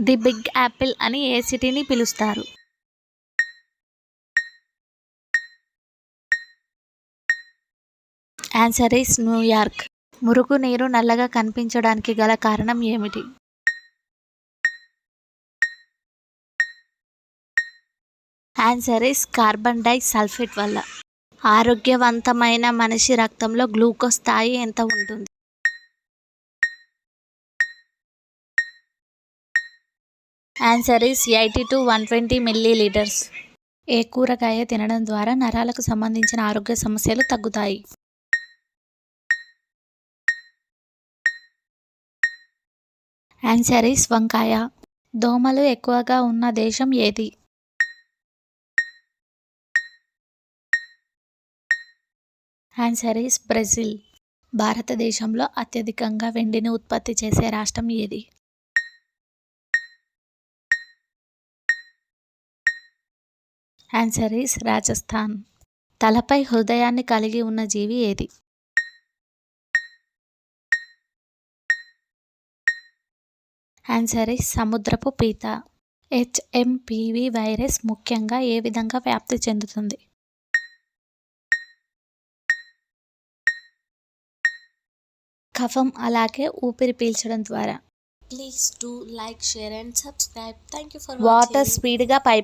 The big Apple అని ఏ సిటీని పిలుస్తారు? Answer is New York. మురుగునీరు నల్లగా కనిపించడానికి గల కారణం ఏమిటి? Answer is carbon di sulphate వల్ల. ఆరోగ్యవంతమైన మనిషి రక్తంలో గ్లూకోజ్ స్థాయి ఎంత ఉంటుంది? Answer is 80 to 120 millilitres. ఏ కూరగాయ తినడం ద్వారా నరాలకు సంబంధించిన ఆరోగ్య సమస్యలు తగ్గుతాయి? ఆన్సర్ ఈస్ వంకాయ. దోమలు ఎక్కువగా ఉన్న దేశం ఏది? Answer is Brazil. భారతదేశంలో అత్యధికంగా వెండిని ఉత్పత్తి చేసే రాష్ట్రం ఏది? Answer is Rajasthan. తలపై హృదయాన్ని కలిగి ఉన్న జీవి ఏది? ఆన్సర్ ఈస్ సముద్రపు పీత. హెచ్ఎంపివి వైరస్ ముఖ్యంగా ఏ విధంగా వ్యాప్తి చెందుతుంది? కఫం అలాగే ఊపిరి పీల్చడం ద్వారా. Please do like, share and subscribe. Thank you for water watching. స్పీడ్గా పై